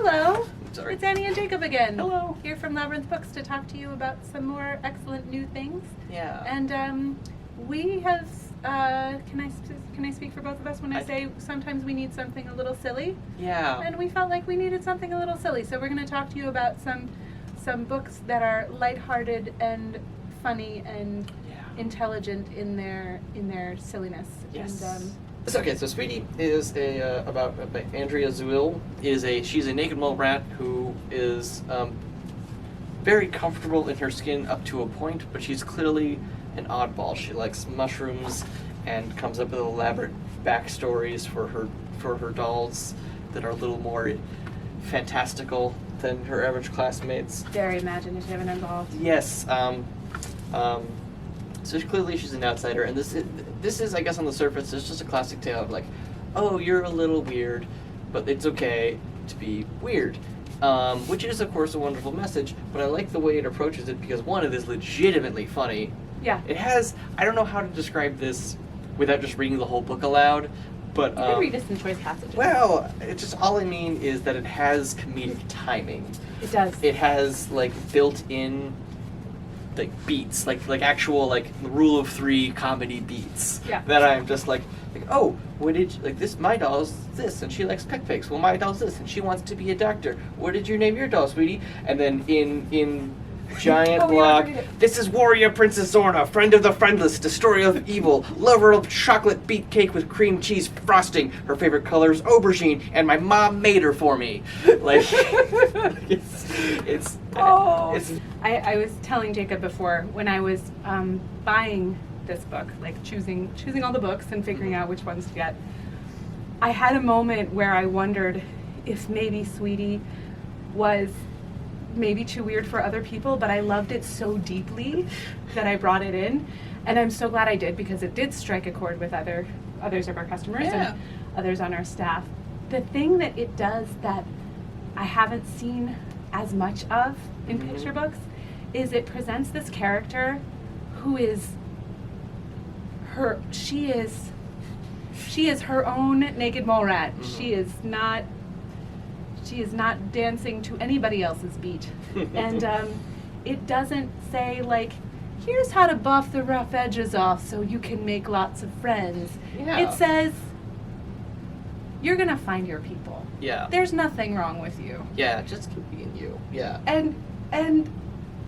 Hello. Sorry. It's Annie and Jacob again. Hello. Here from Labyrinth Books to talk to you about some more excellent new things. Yeah. And we have, can I speak for both of us when I say sometimes we need something a little silly? Yeah. And we felt like we needed something a little silly. So we're going to talk to you about some books that are lighthearted and funny and intelligent in their silliness. Yes. And, Okay, so Sweetie is about Andrea Zuil. She's a naked mole rat who is very comfortable in her skin up to a point, but she's clearly an oddball. She likes mushrooms and comes up with elaborate backstories for her dolls that are a little more fantastical than her average classmates. very imaginative and involved. Yes. So clearly she's an outsider, and this is, I guess, on the surface, it's just a classic tale of like, oh, you're a little weird, but it's okay to be weird. Which is, of course, a wonderful message, but I like the way it approaches it because, one, it is legitimately funny. Yeah. It has, I don't know how to describe this without just reading the whole book aloud, but... You can read us some choice passages. Well, it's just, all I mean is that it has comedic timing. It does. It has, like, built-in... like beats, like actual like rule of three comedy beats. Yeah. That I'm just like oh, what did you, like this? My doll's this, and she likes peck pigs. Well, my doll's this, and she wants to be a doctor. What did you name your doll, sweetie? And then in giant block, this is warrior Princess Zorna, friend of the friendless, destroyer of evil, lover of chocolate beet cake with cream cheese frosting. Her favorite color is aubergine, and my mom made her for me. Like it's. I was telling Jacob before when I was buying this book, like choosing all the books and figuring out which ones to get, I had a moment where I wondered if maybe Sweetie was maybe too weird for other people, but I loved it so deeply that I brought it in, and I'm so glad I did because it did strike a chord with others of our customers and others on our staff. The thing that it does that I haven't seen as much of in picture books is it presents this character who is she is her own naked mole rat. She is not dancing to anybody else's beat. And it doesn't say like, here's how to buff the rough edges off so you can make lots of friends. It says you're gonna find your people. Yeah. There's nothing wrong with you. Yeah, just keep being you. Yeah. And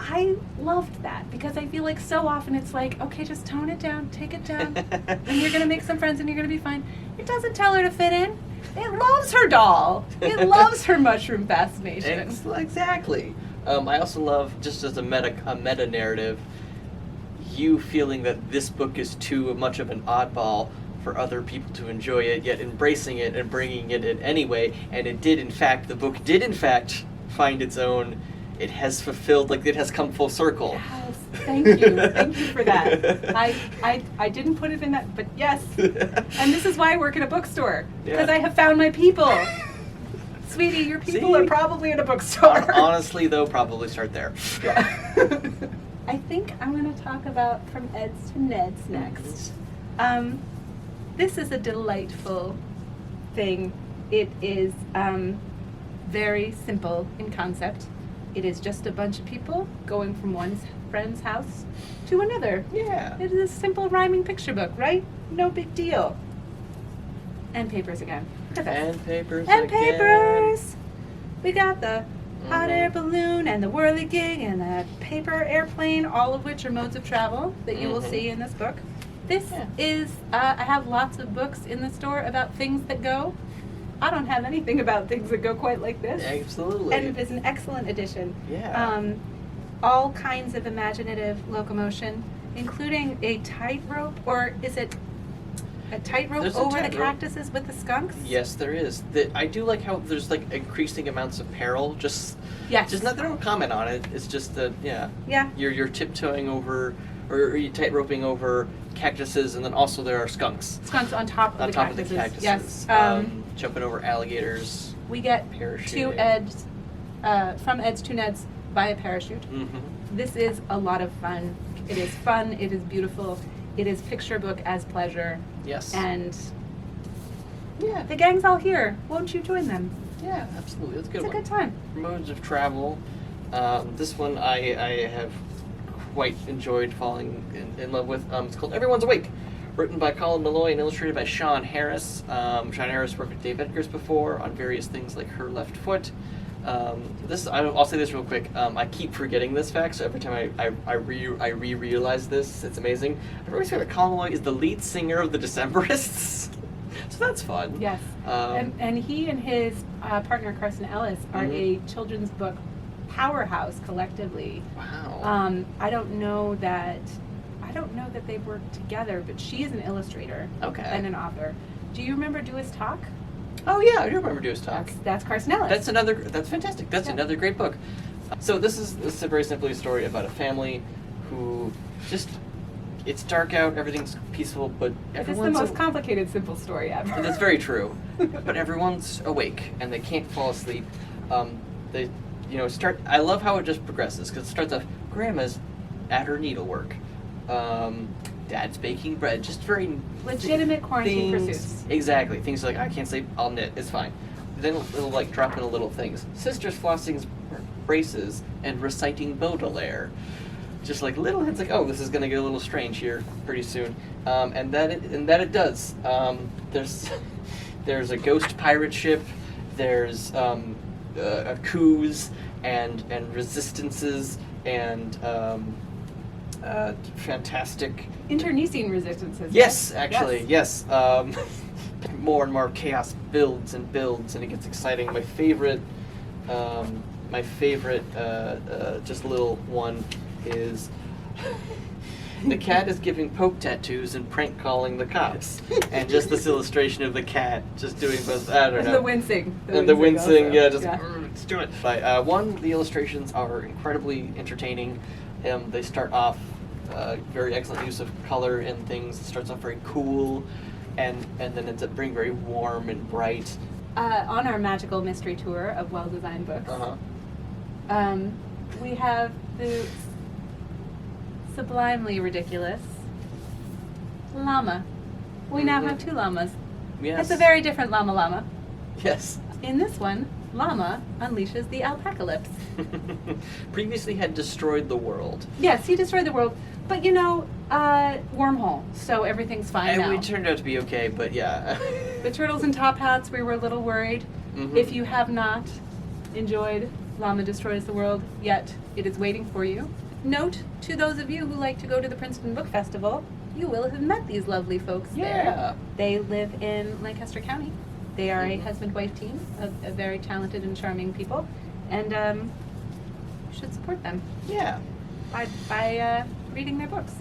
I loved that because I feel like so often it's like, okay, just tone it down, take it down, and you're gonna make some friends and you're gonna be fine. It doesn't tell her to fit in. It loves her doll. It loves her mushroom fascination. Exactly. I also love, just as a meta narrative, you feeling that this book is too much of an oddball for other people to enjoy it, yet embracing it and bringing it in anyway. And the book did in fact find its own. It has fulfilled, like it has come full circle. Yes, thank you for that. I didn't put it in that, but yes. And this is why I work at a bookstore, because I have found my people. Sweetie, your people are probably in a bookstore. Honestly, though, probably start there. Yeah. I think I'm going to talk about From Eds to Neds next. This is a delightful thing. It is very simple in concept. It is just a bunch of people going from one friend's house to another. Yeah. It is a simple rhyming picture book, right? No big deal. And papers again. And papers And again. papers! We got the hot air balloon and the whirligig and the paper airplane, all of which are modes of travel that you will see in this book. This is, I have lots of books in the store about things that go. I don't have anything about things that go quite like this. Absolutely. And it is an excellent addition. Yeah. All kinds of imaginative locomotion, including a tightrope, or is it a tightrope over the cactuses with the skunks? Yes, there is. I do like how there's like increasing amounts of peril. Just not, they don't comment on it. It's just that you're tiptoeing over, or you're tightroping over cactuses, and then also there are skunks. Skunks on top of the cactuses. Yes. Jumping over alligators. We get parachuting. from Eds to Neds by a parachute. This is a lot of fun. It is fun. It is beautiful. It is picture book as pleasure. Yes. And yeah, the gang's all here. Won't you join them? Yeah, absolutely. That's a good It's a one. good time. Modes of travel. This one I have quite enjoyed falling in love with. It's called Everyone's Awake. Written by Colin Malloy and illustrated by Sean Harris. Sean Harris worked with Dave Edgars before on various things like Her Left Foot. I'll say this real quick. I keep forgetting this fact, so every time I realize this, it's amazing. I've always heard that Colin Malloy is the lead singer of the Decemberists, so that's fun. Yes. And he and his partner Carson Ellis are a children's book powerhouse collectively. Wow. I don't know that they've worked together, but she is an illustrator and an author. Do you remember Do Us Talk? Oh yeah, I do remember Do Us Talk. That's Carson Ellis. That's fantastic. That's another great book. So this is a very simply a story about a family who just, it's dark out, everything's peaceful, but It's the everyone's most complicated, simple story ever. That's very true. But everyone's awake and they can't fall asleep. They, I love how it just progresses because it starts off, Grandma's at her needlework. Dad's baking bread. Just very Legitimate quarantine pursuits. Exactly. Things like, I can't sleep, I'll knit. It's fine. Then it'll like drop in little things. Sister's flossing braces and reciting Baudelaire. Just like little hints, like, oh, this is gonna get a little strange here pretty soon. And that it does. There's a ghost pirate ship. There's coups and resistances and fantastic Internecine resistances. Yes, actually, yes. More and more chaos builds and builds, and it gets exciting. My favorite, just little one is the cat is giving Pope tattoos and prank calling the cops, and just this illustration of the cat just doing both. I don't know. The wincing. The wincing, also. yeah, just let's do it. But the illustrations are incredibly entertaining. They start off very excellent use of color and things. It starts off very cool, and then ends up being very warm and bright. On our magical mystery tour of well-designed books, we have the sublimely ridiculous llama. We now have two llamas. Yes. It's a very different llama. Yes. In this one, llama unleashes the alpacalypse. Previously had destroyed the world. Yes, he destroyed the world, but wormhole, so everything's fine And now. it turned out to be okay, but yeah. The turtles and top hats, we were a little worried. Mhm. If you have not enjoyed Llama Destroys the World yet, it is waiting for you. Note to those of you who like to go to the Princeton Book Festival, you will have met these lovely folks there. Yeah. They live in Lancaster County. They are a husband-wife team of very talented and charming people, and you should support them Yeah. by reading their books.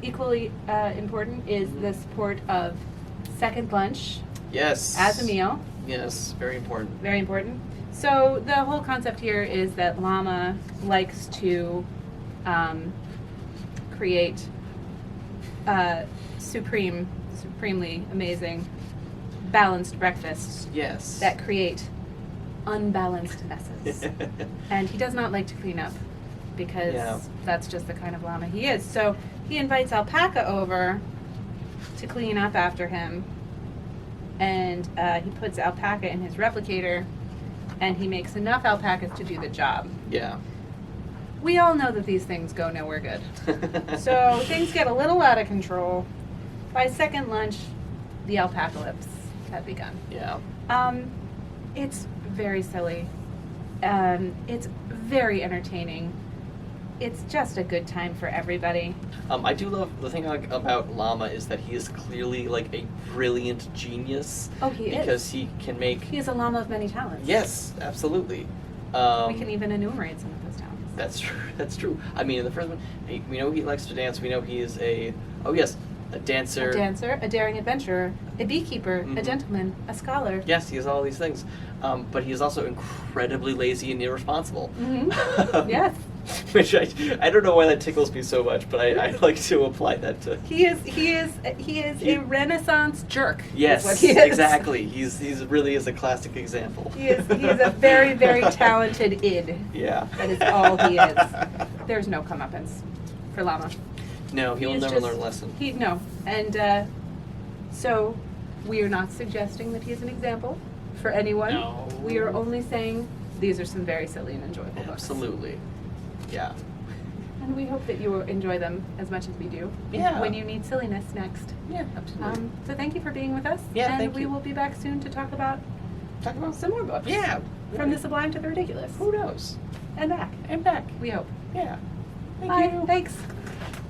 Equally important is the support of Second Lunch Yes. as a meal. Yes, very important. Very important. So the whole concept here is that Llama likes to create supremely amazing balanced breakfasts Yes. that create unbalanced messes. And he does not like to clean up because that's just the kind of llama he is. So he invites Alpaca over to clean up after him, and he puts Alpaca in his replicator, and he makes enough alpacas to do the job. Yeah. We all know that these things go nowhere good. So things get a little out of control. By Second Lunch, the alpacalypse had begun. Yeah. It's very silly. It's very entertaining. It's just a good time for everybody. I do love the thing about Llama is that he is clearly like a brilliant genius. Oh, he is. Because he can make. He is a llama of many talents. Yes, absolutely. We can even enumerate some of those talents. That's true. That's true. I mean, in the first one, we know he likes to dance. We know he is a dancer. A dancer, a daring adventurer, a beekeeper, a gentleman, a scholar. Yes, he is all these things. But he is also incredibly lazy and irresponsible. Mm-hmm. Yes. Which I don't know why that tickles me so much, but I like to apply that to. He is a Renaissance jerk. Yes, is what he is. exactly. He's really is a classic example. He is a very, very talented id. Yeah. That is all he is. There's no comeuppance for Llama. No, he'll is never just- learn a lesson. No. And so we are not suggesting that he is an example for anyone. No. We are only saying these are some very silly and enjoyable books. Absolutely. Yeah. And we hope that you will enjoy them as much as we do. Yeah. When you need silliness next. Yeah, absolutely. So thank you for being with us. Yeah, and thank we you. will be back soon to talk about Talk about some more books. Yeah. From the sublime to the ridiculous. Who knows? And back. And back. We hope. Yeah. Thank Bye. you. Thanks.